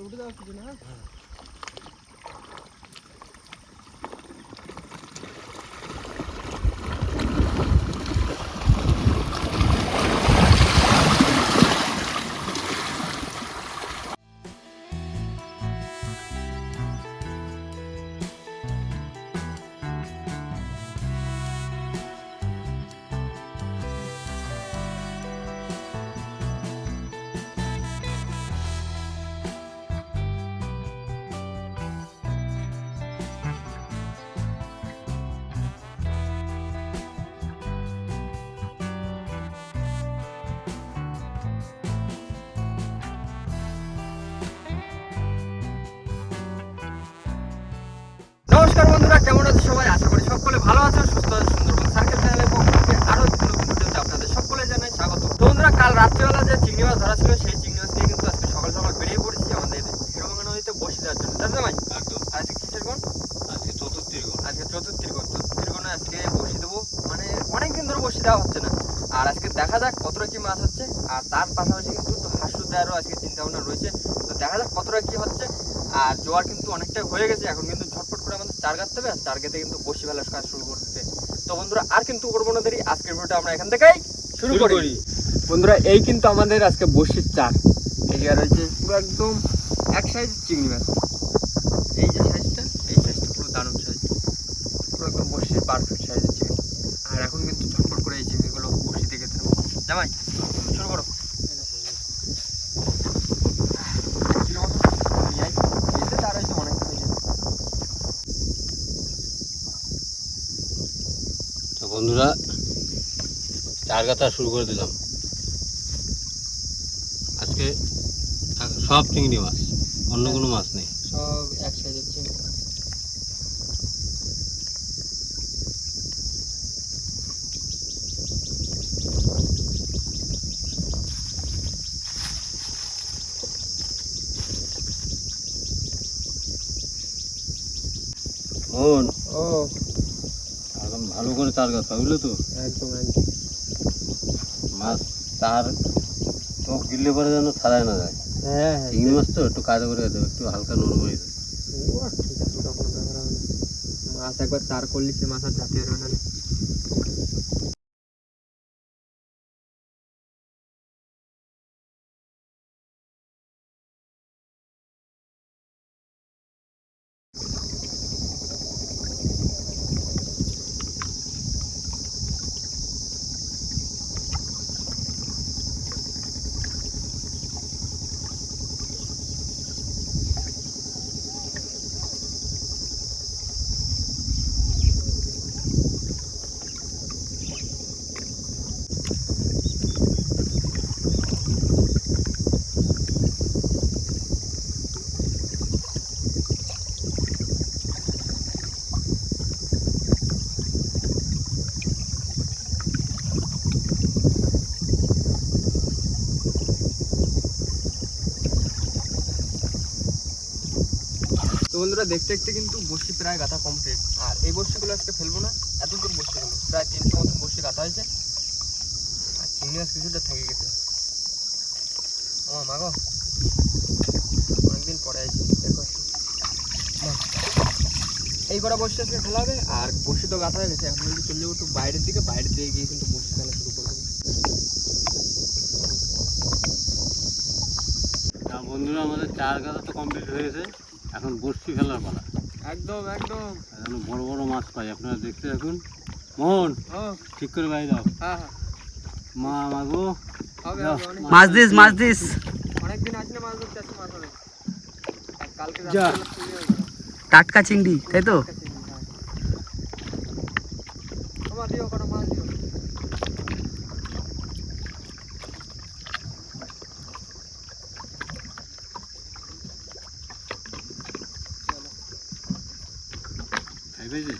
উঠে যাওয়া কিছু না। নমস্কার বন্ধুরা, কেমন আছে সবাই? আশা করি সকলে ভালো আছেন, সুস্থ আছেন। সুন্দরবন সার্কেল চ্যানেলের পক্ষ থেকে আরো একটি নতুন ভিডিওতে আপনাদের সকলে জানাই স্বাগত। তো বন্ধুরা, কাল রাত্রিবেলা যে চিংড়ি মাছ ধরা ছিল সেই চিংড়ি মাছ নিয়ে কিন্তু আজকে সকাল সকাল বেরিয়ে পড়েছি আমাদের হিরোভাঙ্গা নদীতে বসে দেওয়ার জন্য। তাই ভাই? একদম। আজকে কিসের কোণ? আজকে চতুর্থীর কোণ। আজকে চতুর্থীর কোণ। চতুর্থীর কোণে আজকে বসে দেবো, মানে অনেকদিন ধরে বসে দেওয়া হচ্ছে না। আর আজকে দেখা যাক কতটা কি মাছ হচ্ছে। আর তার পাশাপাশি কিন্তু হাঁসু দেওয়ারও আজকে চিন্তা ভাবনা রয়েছে। তো দেখা যাক কতটা কি হচ্ছে। আর জোয়ার কিন্তু অনেকটাই হয়ে গেছে, এখন কিন্তু ঝটপট করে আমাদের চার গাঁথতে হবে। আর চার গেতে কিন্তু বসি ফেলার কাজ শুরু করতে। তো বন্ধুরা, আর কিন্তু করবো না দেরি, আজকের ভিডিওটা আমরা এখান থেকেই শুরু করি। বন্ধুরা, এই কিন্তু আমাদের আজকে বসির চার। এই জায়গা রয়েছে পুরো একদম এক সাইজ চিংড়ি মাছ। এই যে সাইজটা, এই সাইজটা পুরো দারুণ সাইজ, পুরো একদম বসির পারফেক্ট সাইজের চিংড়ি। আর এখন কিন্তু ঝটপট করে এই চিংড়িগুলো বসিতে গেতে হবে। জামাই শুরু করো। বন্ধুরা, চার গাঁথা শুরু করে দিলাম। আজকে সব চিংড়ি মাছ, অন্য কোনো মাছ নেই, সব এক সাইজের চিংড়ি। মন ও এখন ভালো করে চার গাঁথা, বুঝলো তো? একদম একদম। মাছ চার চোখ গিললে পরে যেন ছাড়ায় না যায়। হ্যাঁ, চিংড়ি মাছ তো একটু কাজে করে দেবে, একটু হালকা নরম হয়ে যায়। মাছ একবার চার করলি সে মাছ আর জাতীয় রয়ে গেল। তো বন্ধুরা, দেখতে দেখতে কিন্তু বসি প্রায় গাঁথা কমপ্লিট। আর এই বসিগুলো আজকে ফেলবো না, এত দূর বসিগুলো প্রায় 300 মতন বসি গাঁথা হয়েছে। আর চিংড়ি মাছ কিছুটা থেকে গেছে। ও মাগো, অনেকদিন পরে আইছি, দেখো এই কটা বসি আজকে ফেলা হবে। আর বসি তো গাঁথা হয়ে গেছে, এখন কিন্তু চলে যাবো একটু বাইরের দিকে। বাইরের দিকে গিয়ে কিন্তু বসি ফেলা শুরু করবো। বন্ধুরা, আমাদের চার গাঁথা তো কমপ্লিট হয়ে গেছে, এখন বড়শি ফেলার পালা। একদম একদম। এখন বড় বড় মাছ পাই, আপনারা দেখতে থাকুন। মোহন, ঠিক করে বাইরে দাও। হ্যাঁ হ্যাঁ, মা মাগো, হবে মাছ দিস মাছ দিস। অনেকদিন আসলে মাছ ধরতে আসছে, মাছ হবে। কালকে টাটকা চিংড়ি, তাই তো? তোমার দিও কোনো মাছ দিও। খাইবে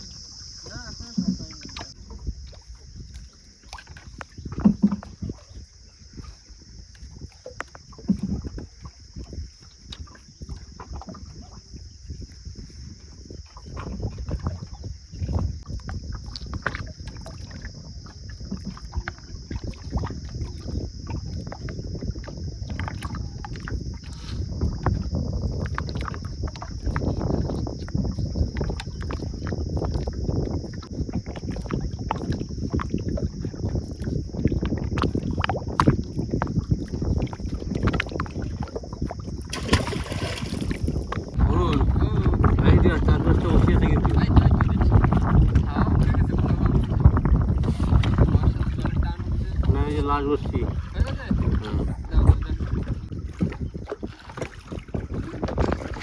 রশ্মি।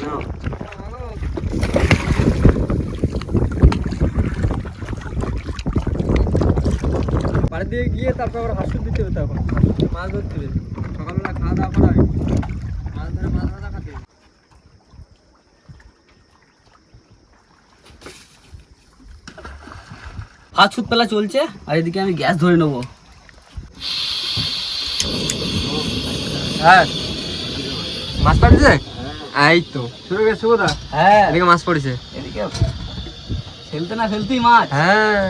নাও। বাড়ি দিয়ে গিয়ে তারপর আবার হাসুর দিতে হবে, তখন মাছ ধরতে হবে। সকালবেলা খাওয়া দাওয়া করা হবে, মাছ ধরে মাছ ভাজা খাতে হবে। হাত ছুট পেলা চলছে আর এদিকে আমি গ্যাস ধরে নেবো। হ্যাঁ, মাছ পড়েছে। এই তো শুরু গেছে বোধা। হ্যাঁ, এদিকে মাছ পড়েছে। এদিকে ফেলতে না ফেলতেই মাছ। হ্যাঁ,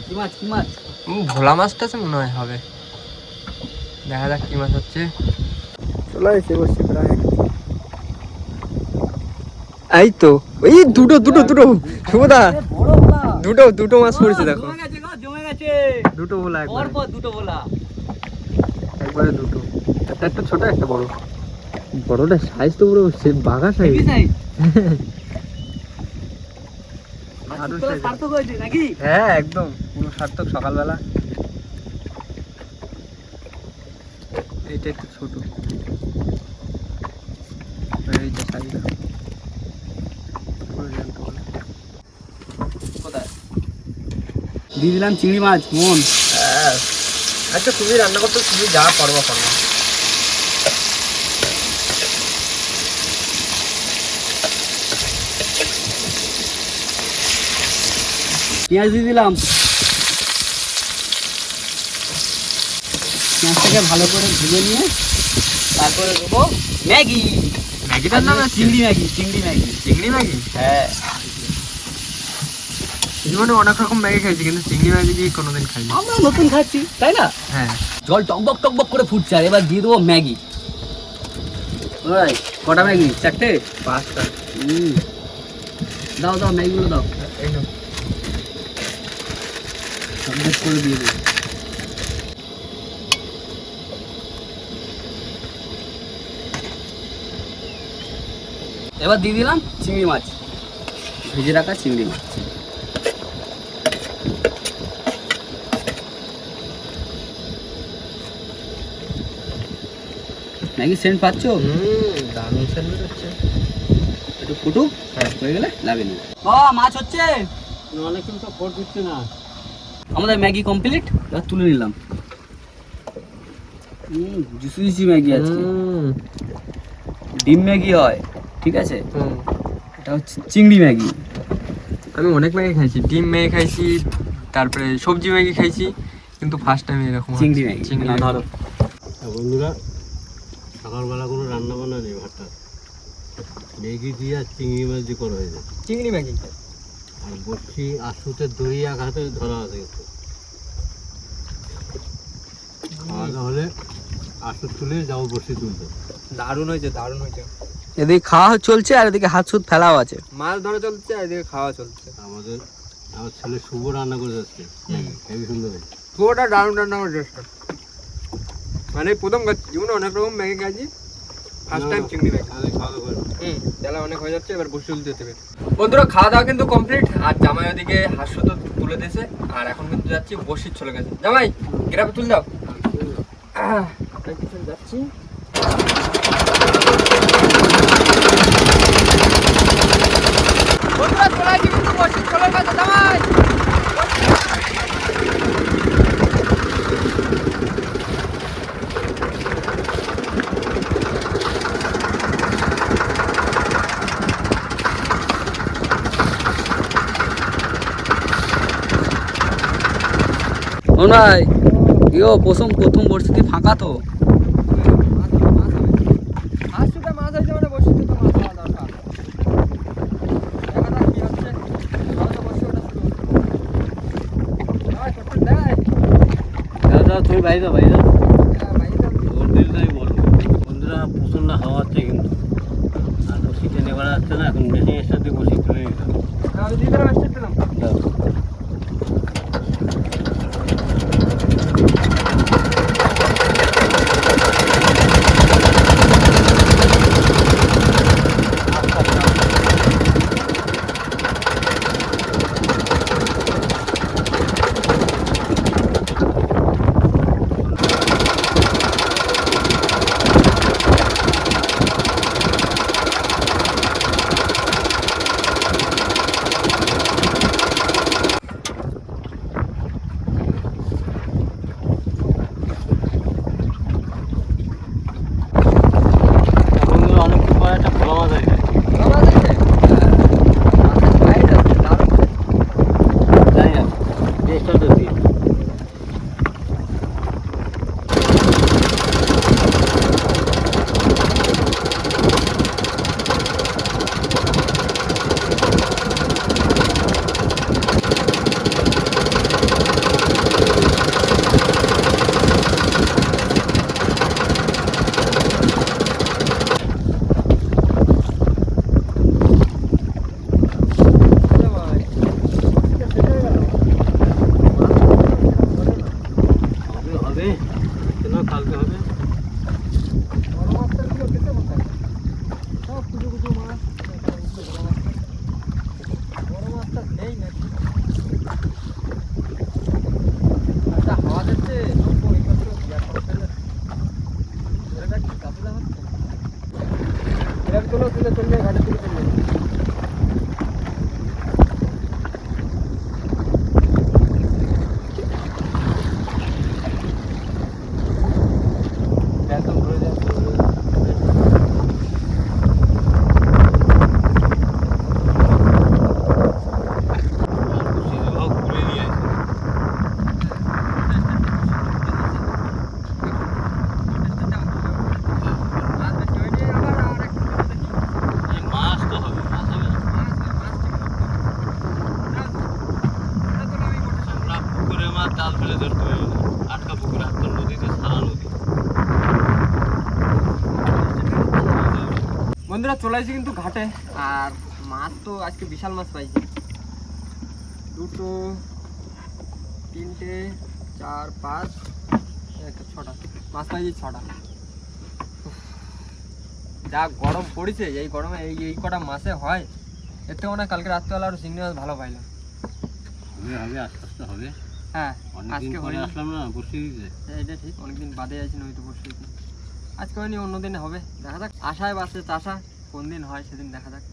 কি মাছ কি মাছ? ভোলা মাছটা আছে মনে হয় হবে। দেখা যাক কি মাছ হচ্ছে। চলে এসে বসছি প্রায়। এই তো ওই দুটো দুটো দুটো শুভদা, বড় ভোলা। দুটো দুটো মাছ পড়েছে দেখো। জমে গেছে গো, জমে গেছে। দুটো ভোলা একবারে, পর দুটো ভোলা। একবারে দুটো। একটা একটা ছোট একটা বড়। বড়টা সাইজ তো পুরো বাঘা সাইজ। Heavy size. দারুণ তোরা size। সার্থক হয়েছে নাকি? হ্যাঁ একদম পুরো সার্থক। সকালবেলা এইটা একটু ছোট, এইটা সাইজ কোথায়? দিয়ে দিলাম চিংড়ি মাছ মন। আচ্ছা তুমি রান্না করতে, তুমি যা করবো করবো। পেঁয়াজ দিয়ে দিলাম। পেঁয়াজটাকে ভালো করে ভেজে নিয়ে তারপরে দেবো ম্যাগি। ম্যাগিটার নাম আছে চিংড়ি ম্যাগি, চিংড়ি ম্যাগি। চিংড়ি ম্যাগি। হ্যাঁ, জীবনে অনেক রকম ম্যাগি খাইছি, কিন্তু চিংড়ি ম্যাগি দিয়ে কোনোদিন খাইনি। আমরা নতুন খাচ্ছি তাই না? হ্যাঁ, জল টকবক টকবক করে ফুটছে আর এবার দিয়ে দেবো ম্যাগি। ওই কটা ম্যাগি? চারটে? 5টা। দাও দাও ম্যাগিগুলো দাও। এই নাও। সব করে দিয়ে দেবো। এবার দিয়ে দিলাম চিংড়ি মাছ, ভেজে রাখা চিংড়ি মাছ। ম্যাগি সেন্ট পাচ্ছ? দারুণ সেন্ট হচ্ছে। একটু ফুটুক, হ্যাঁ। হয়ে গেলে লাগিয়ে নেব। মাছ হচ্ছে। অনেক কিন্তু ফোট দিচ্ছে না। আমাদের ম্যাগি কমপ্লিট, এবার তুলে নিলাম। জুসি জুসি ম্যাগি আছে, ডিম ম্যাগি হয়, ঠিক আছে। এটা হচ্ছে চিংড়ি ম্যাগি। আমি অনেক ম্যাগি খাইছি, ডিম ম্যাগি খাইছি, তারপরে সবজি ম্যাগি খাইছি, কিন্তু ফার্স্ট টাইম এরকম চিংড়ি ম্যাগি। চিংড়ি না, ম্যাগি। ধরো। বন্ধুরা, সকালবেলা কোনো রান্না বান্না নেই, ভাতটা ম্যাগি দিয়ে আর চিংড়ি মাছ দিয়ে করা হয়েছে। চিংড়ি ম্যাগি। আর বলছি আশুতে দই এক হাতে ধরা আছে কিন্তু। খাওয়া দাওয়া হলে আশু তুলে যাবো বসে তুলতে। দারুণ হয়েছে, দারুণ হয়েছে। এদিকে খাওয়া চলছে আর এদিকে হাত সুত ফেলাও আছে। মাছ ধরা চলছে আর এদিকে খাওয়া চলছে। আমার ছেলে শুভ রান্না করে যাচ্ছে, হেবি সুন্দর হয়েছে। পুরোটা দারুণ রান্না করে চেষ্টা, মানে প্রথম জীবনে অনেক রকম ম্যাগি খাইছি, ফার্স্ট টাইম চিংড়ি ম্যাগি। খাওয়া দাওয়া করে তেলা অনেক হয়ে যাচ্ছে, এবার বসে তুলতে হবে। বন্ধুরা খাওয়া দাওয়া কিন্তু কমপ্লিট, আর জামাই ওদিকে হাস্য তো তুলে দিয়েছে, আর এখন কিন্তু যাচ্ছি বসির চলে গেছে। জামাই গ্রাফে তুলে দাও। আপনার পিছনে যাচ্ছি। বন্ধুরা চলে আসছি কিন্তু বসির চলে গেছে জামাই। ও ভাই, প্রথম পরিস্থিতি ফাঁকা তো। তুমি বাইরে যাও, বাইরে যাও। ওর দিলটাই বলো। বন্ধুরা প্রচণ্ড হাওয়া হচ্ছে কিন্তু, আর বসি টেনে বেড়া যাচ্ছে না, এখন মেশিনের সাথে বসি তুলে নিতে হবে। দাও। হবে কেন কালকে হবে বড় মাছটা গুলো খেতে কোথায় সব কুচো কুচো মাছ এখানে উঠলো বড় মাছটা নেই নাকি আচ্ছা হাওয়া দিচ্ছে লোক ওই পাশে বিয়ার করে ফেলে ধরে রাখছি কাপড় হচ্ছে এর তুলো তুলে তুললে ঘাটে তুলে তুললে একদম ঘুরে যাচ্ছে সিধু ঘুরে নিয়ে আসে মাছ তো হবে মাছ হবে না আমরা পুকুরে মাছ জাল ফেলে ধরতে পারি না আটকা পুকুরে হাত নদীতে সারা নদী বন্ধুরা চলে আসছি কিন্তু ঘাটে আর মাছ তো আজকে বিশাল মাছ পাইছি দুটো তিনটে চার পাঁচ একটা ছটা মাছ পাইছি ছটা উফ, যা গরম পড়েছে এই গরমে এই কটা মাসে হয় এর থেকে মনে হয় কালকে রাত্রেবেলা আরো চিংড়ি মাছ ভালো পাইলাম হবে হবে আস্তে আস্তে হবে হ্যাঁ অনেকদিন আজকে পরে হয়নি আসলাম না বসিয়ে দিতে এটা ঠিক অনেকদিন বাদে আছি নয়তো বসে আজকে হয়নি অন্যদিন হবে দেখা যাক আশায় বাসে চাষা কোন দিন হয় সেদিন দেখা যাক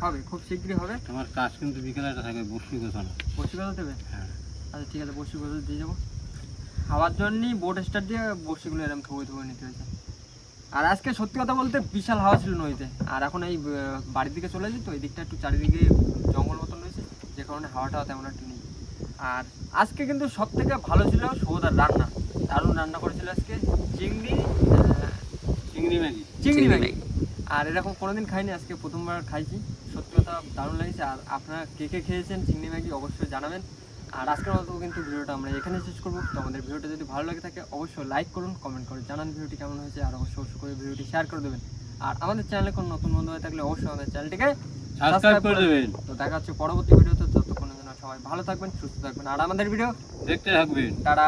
হবে খুব শীঘ্রই হবে তোমার কাজ কিন্তু বিকেলে একটা থাকে বসি গোছানো বসি কথা দেবে হ্যাঁ আচ্ছা ঠিক আছে বসি কথা দিয়ে যাবো খাওয়ার জন্যই বোট স্টার্ট দিয়ে বসিগুলো এরকম থুয়ে থুয়ে নিতে হয়েছে আর আজকে সত্যি কথা বলতে বিশাল হাওয়া ছিল নদীতে আর এখন এই বাড়ির দিকে চলে যাই তো এই দিকটা একটু চারিদিকে জঙ্গল মতন রয়েছে যে কারণে হাওয়াটা তেমন একটা নেই আর আজকে কিন্তু সব থেকে ভালো ছিল সৌদার রান্না দারুণ রান্না করেছিল আজকে চিংড়ি চিংড়ি ম্যাগি চিংড়ি ম্যাগি আর এরকম কোনোদিন খাইনি আজকে প্রথমবার খাইছি সত্যি কথা দারুণ লাগছে আর আপনারা কে কে খেয়েছেন চিংড়ি ম্যাগি অবশ্যই জানাবেন আর আজকের মতো কিন্তু ভিডিওটা আমরা এখানে শেষ করবো তো আমাদের ভিডিওটা যদি ভালো লাগে থাকে অবশ্যই লাইক করুন কমেন্ট করে জানান ভিডিওটি কেমন হয়েছে আর অবশ্যই করে ভিডিওটি শেয়ার করে দেবেন আর আমাদের চ্যানেলে কোনো নতুন বন্ধু হয়ে থাকলে অবশ্যই আমাদের চ্যানেলটিকে সাবস্ক্রাইব করে দেবেন তো দেখা হচ্ছে পরবর্তী ভিডিওতে ততক্ষণের জন্য সবাই ভালো থাকবেন সুস্থ থাকবেন আর আমাদের ভিডিও দেখতে থাকবেন টাটা